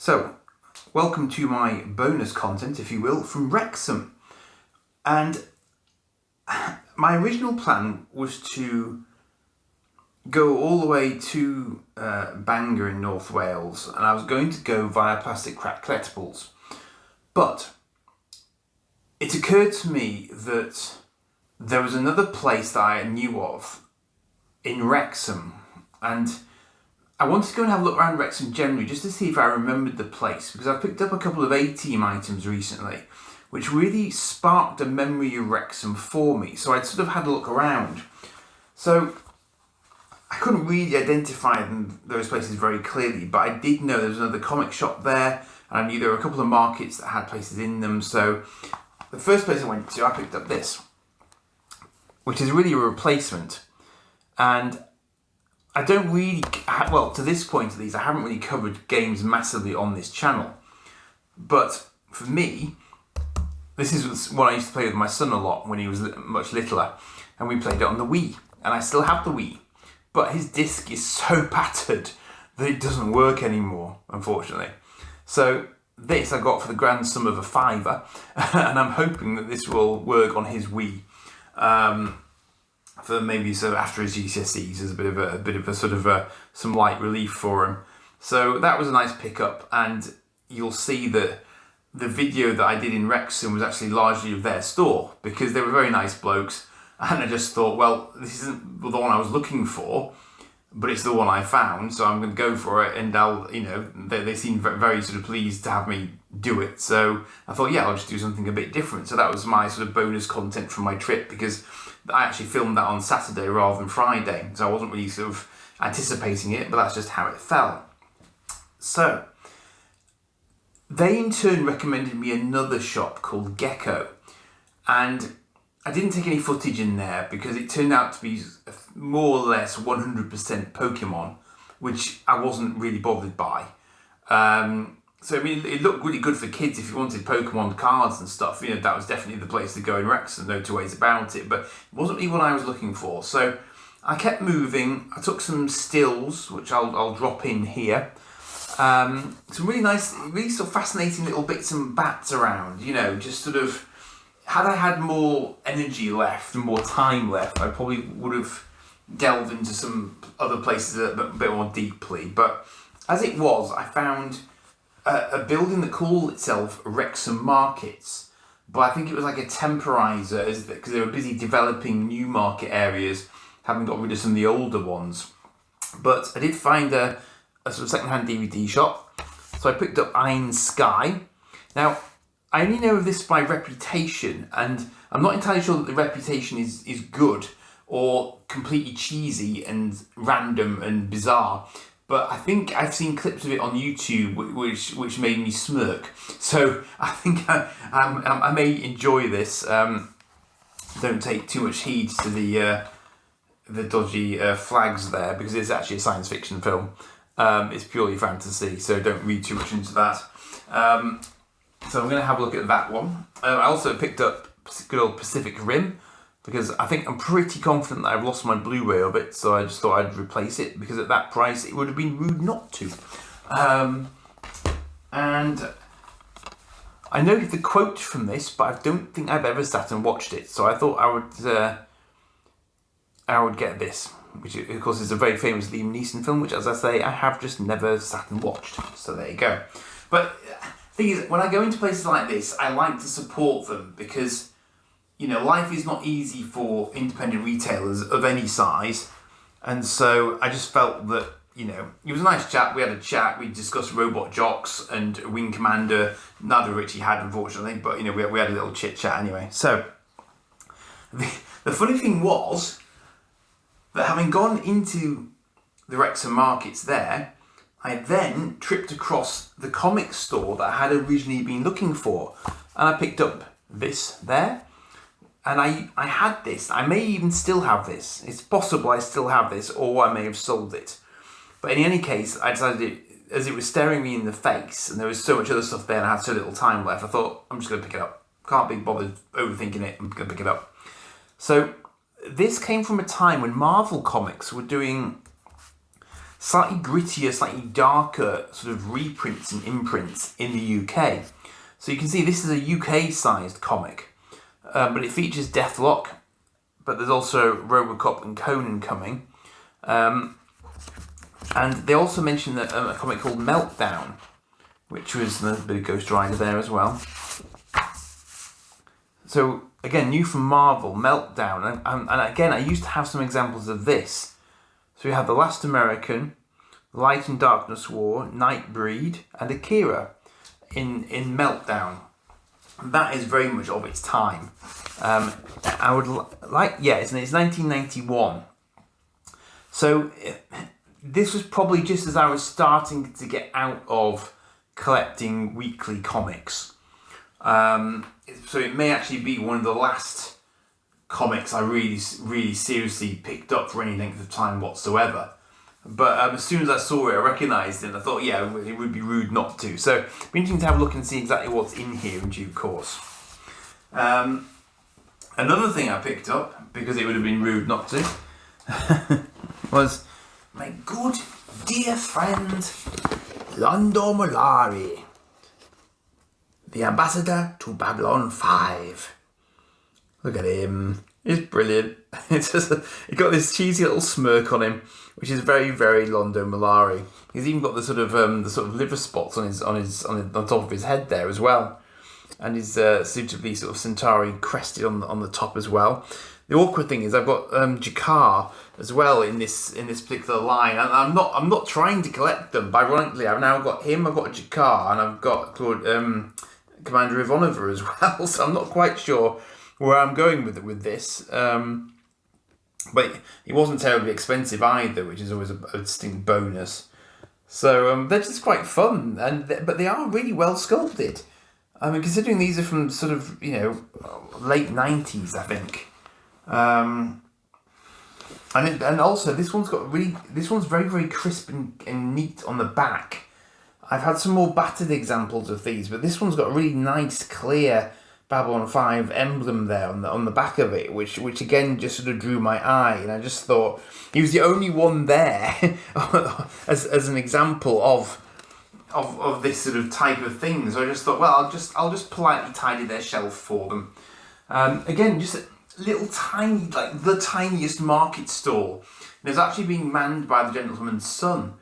So, welcome to my bonus content, if you will, from Wrexham. And my original plan was to go all the way to Bangor in North Wales, and I was going to go via Plastic Crack Collectibles. But it occurred to me that there was another place that I knew of in Wrexham, and I wanted to go and have a look around Wrexham generally just to see if I remembered the place, because I've picked up a couple of A-Team items recently which really sparked a memory of Wrexham for me, so I'd sort of had a look around. So I couldn't really identify those places very clearly, but I did know there was another comic shop there, and I knew there were a couple of markets that had places in them. So the first place I went to, I picked up this, which is really a replacement. And I don't really, well, to this point at least, I haven't really covered games massively on this channel. But for me, this is what I used to play with my son a lot when he was much littler, and we played it on the Wii, and I still have the Wii. But his disc is so battered that it doesn't work anymore, unfortunately. So this I got for the grand sum of £5, and I'm hoping that this will work on his Wii. For maybe so after his GCSEs as a bit of a sort of some light relief for him. So that was a nice pickup, and you'll see that the video that I did in Wrexham was actually largely of their store, because they were very nice blokes, and I just thought, well, this isn't the one I was looking for, but it's the one I found, so I'm going to go for it, and they seemed very sort of pleased to have me do it, so I thought, yeah, I'll just do something a bit different. So that was my sort of bonus content from my trip, because I actually filmed that on Saturday rather than Friday, so I wasn't really sort of anticipating it, but that's just how it fell. So they in turn recommended me another shop called Gecko, and I didn't take any footage in there because it turned out to be more or less 100% Pokemon, which I wasn't really bothered by. So I mean, it looked really good for kids if you wanted Pokemon cards and stuff. You know, that was definitely the place to go in Wrexham, no two ways about it. But it wasn't really what I was looking for. So I kept moving. I took some stills, which I'll drop in here. Some really nice, really sort of fascinating little bits and bats around. You know, just sort of, had I had more energy left and more time left, I probably would have delved into some other places a bit more deeply. But as it was, I found a building that called itself Wrexham Markets, but I think it was like a temporizer, because they were busy developing new market areas, having got rid of some of the older ones. But I did find a sort of second-hand DVD shop, so I picked up Iron Sky. Now, I only know of this by reputation, and I'm not entirely sure that the reputation is good or completely cheesy and random and bizarre. But I think I've seen clips of it on YouTube which made me smirk. So I think I may enjoy this. Don't take too much heed to the dodgy flags there, because it's actually a science fiction film. It's purely fantasy, so don't read too much into that. So I'm going to have a look at that one. I also picked up good old Pacific Rim, because I think I'm pretty confident that I've lost my Blu-ray of it, so I just thought I'd replace it, because at that price it would have been rude not to. And I know the quote from this, but I don't think I've ever sat and watched it, so I thought I would get this, which of course is a very famous Liam Neeson film, which, as I say, I have just never sat and watched, so there you go. But the thing is, when I go into places like this, I like to support them, because you know, life is not easy for independent retailers of any size, and so I just felt that, you know, it was a nice chat. We had a chat, we discussed Robot Jocks and Wing Commander, neither of which he had, unfortunately, but, you know, we had a little chit-chat anyway. So, the funny thing was that having gone into the Wrexham Markets there, I then tripped across the comic store that I had originally been looking for, and I picked up this there. And I had this. I may even still have this. It's possible I still have this, or I may have sold it. But in any case, I decided, as it was staring me in the face, and there was so much other stuff there and I had so little time left, I thought, I'm just going to pick it up. Can't be bothered overthinking it, I'm going to pick it up. So this came from a time when Marvel Comics were doing slightly grittier, slightly darker sort of reprints and imprints in the UK. So you can see this is a UK-sized comic, but it features Deathlock, but there's also Robocop and Conan coming. And they also mentioned that a comic called Meltdown, which was a bit of Ghost Rider there as well. So again, new from Marvel, Meltdown, and again, I used to have some examples of this. So we have The Last American, Light and Darkness War, Nightbreed, and Akira in Meltdown. That is very much of its time. I would like, yeah, it's 1991. So this was probably just as I was starting to get out of collecting weekly comics. So it may actually be one of the last comics I really seriously picked up for any length of time whatsoever. But as soon as I saw it, I recognised it, and I thought, yeah, it would be rude not to. So it'd be interesting to have a look and see exactly what's in here in due course. Another thing I picked up, because it would have been rude not to, was my good dear friend Londo Mollari, the ambassador to Babylon 5. Look at him. He's brilliant. It's just he got this cheesy little smirk on him, which is very, very Londo Mollari. He's even got the sort of liver spots on top of his head there as well, and he's suitably sort of Centauri crested on the top as well. The awkward thing is I've got Jakar as well in this particular line, and I'm not trying to collect them. But ironically, I've now got him, I've got Jakar, and I've got Commander Ivanova as well. So I'm not quite sure where I'm going with this. But it wasn't terribly expensive either, which is always a distinct bonus. So they're just quite fun, but they are really well sculpted. I mean, considering these are from sort of late 90s, I think. And also this one's very, very crisp and neat on the back. I've had some more battered examples of these, but this one's got a really nice, clear Babylon 5 emblem there on the back of it, which again just sort of drew my eye, and I just thought he was the only one there as an example of this sort of type of thing. So I just thought, well, I'll just politely tidy their shelf for them. Again, just a little tiny, like the tiniest market stall. And it's actually being manned by the gentleman's son.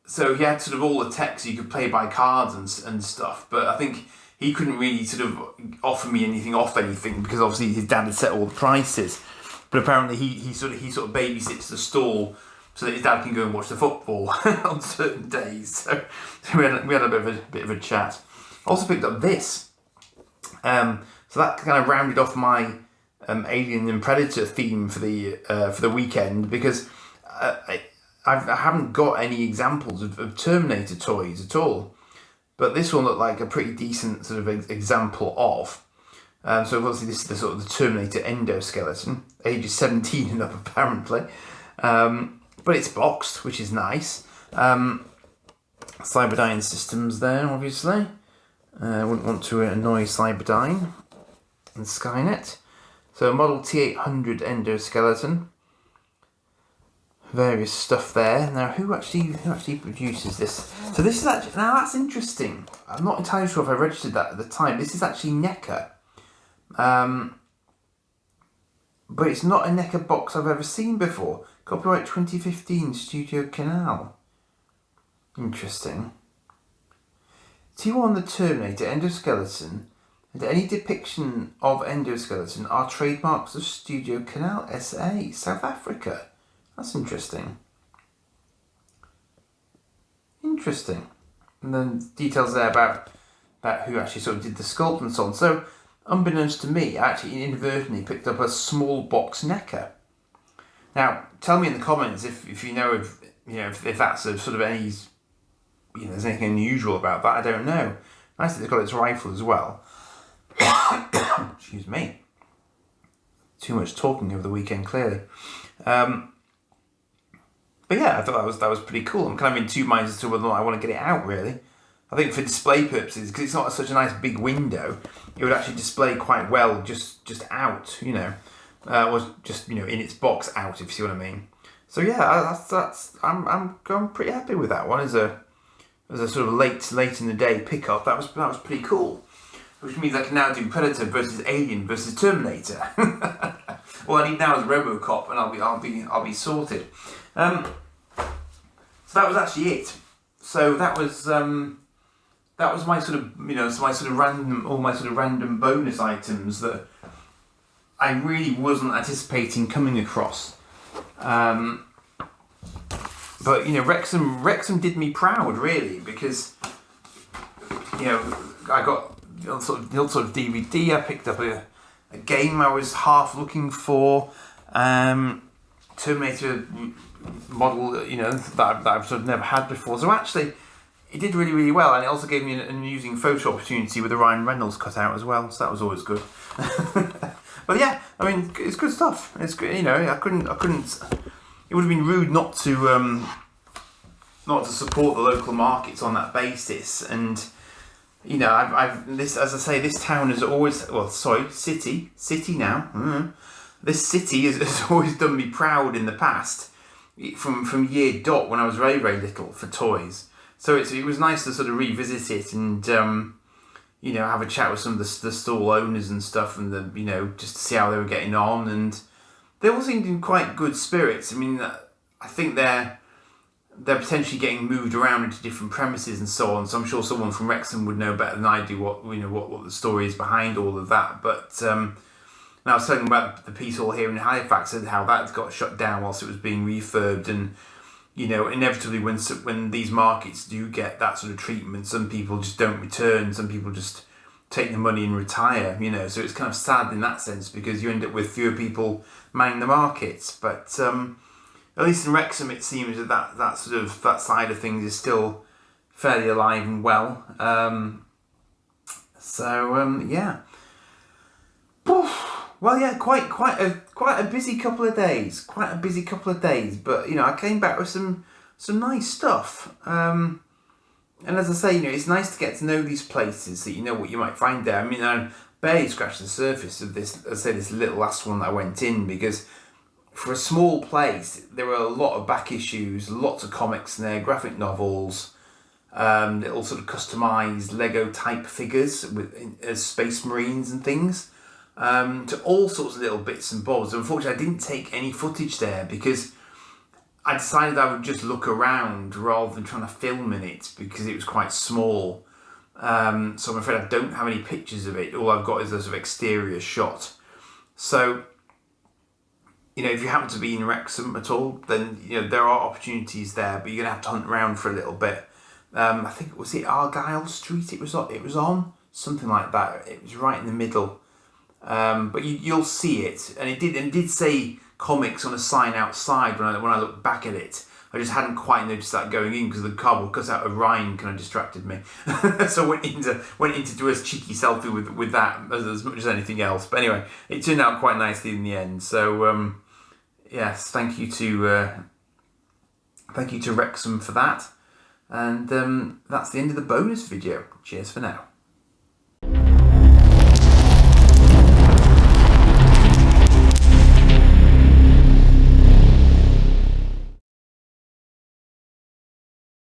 So he had sort of all the tech, so you could play by cards and stuff, but I think he couldn't really sort of offer me anything off anything because obviously his dad had set all the prices. But apparently he sort of babysits the stall so that his dad can go and watch the football on certain days. So we had a bit of a chat. I also picked up this. So that kind of rounded off my Alien and Predator theme for the weekend, because I haven't got any examples of Terminator toys at all. But this one looked like a pretty decent sort of example of. So obviously this is the sort of the Terminator endoskeleton, ages 17 and up apparently. But it's boxed, which is nice. Cyberdyne Systems there, obviously. I wouldn't want to annoy Cyberdyne and Skynet. So Model T800 endoskeleton. Various stuff there. Now, who actually produces this? So this is actually, now that's interesting. I'm not entirely sure if I registered that at the time. This is actually NECA. But it's not a NECA box I've ever seen before. Copyright 2015, Studio Canal. Interesting. T1 on the Terminator, endoskeleton, and any depiction of endoskeleton are trademarks of Studio Canal SA, South Africa. That's interesting. Interesting. And then details there about who actually sort of did the sculpt and so on. So, unbeknownst to me, I actually inadvertently picked up a small box NECA. Now, tell me in the comments if you know if that's a sort of any, there's anything unusual about that. I don't know. Nice that they've got its rifle as well. Excuse me. Too much talking over the weekend, clearly. But yeah, I thought that was pretty cool. I'm kind of in two minds as to whether or not I want to get it out, really. I think for display purposes, because it's not such a nice big window, it would actually display quite well just out, or just, in its box out, if you see what I mean. So yeah, I'm pretty happy with that one as a sort of late in the day pickup. That was pretty cool. Which means I can now do Predator versus Alien versus Terminator. All I need now is RoboCop, and I'll be sorted. So that was actually it. So that was my sort of random bonus items that I really wasn't anticipating coming across. But Wrexham did me proud, really, because I got the old sort of DVD. I picked up a game I was half looking for, Terminator model, that I've sort of never had before. So actually, it did really, really well, and it also gave me an amusing photo opportunity with the Ryan Reynolds cutout as well. So that was always good. But yeah, I mean, it's good stuff. It's good, I couldn't. It would have been rude not to support the local markets on that basis, and this town has always, city now. This city has always done me proud in the past, from year dot when I was very, very little for toys. So it was nice to sort of revisit it and have a chat with some of the stall owners and stuff, and just to see how they were getting on, and they all seemed in quite good spirits. I mean, I think they're potentially getting moved around into different premises and so on. So I'm sure someone from Wrexham would know better than I do what the story is behind all of that. But now I was talking about the piece hall here in Halifax and how that got shut down whilst it was being refurbed, and inevitably when these markets do get that sort of treatment, some people just don't return. Some people just take the money and retire. So it's kind of sad in that sense, because you end up with fewer people manning the markets. But at least in Wrexham, it seems that side of things is still fairly alive and well. Yeah. Well, yeah, quite a busy couple of days. But I came back with some nice stuff. And as I say, it's nice to get to know these places, so you know what you might find there. I mean, I barely scratched the surface of this. I say this little last one that I went in, because for a small place, there were a lot of back issues, lots of comics in there, graphic novels, little sort of customised Lego type figures as Space Marines and things, to all sorts of little bits and bobs. Unfortunately, I didn't take any footage there because I decided I would just look around rather than trying to film in it, because it was quite small. So I'm afraid I don't have any pictures of it. All I've got is a sort of exterior shot. So if you happen to be in Wrexham at all, then there are opportunities there, but you're gonna have to hunt around for a little bit. I think was it Argyle Street. It was on something like that. It was right in the middle. But you'll see it, and it did say comics on a sign outside when I looked back at it. I just hadn't quite noticed that going in, because the cardboard cutout of Ryan kind of distracted me. So I went in to do a cheeky selfie with that as much as anything else. But anyway, it turned out quite nicely in the end. So yes, thank you to Wrexham for that. And that's the end of the bonus video. Cheers for now.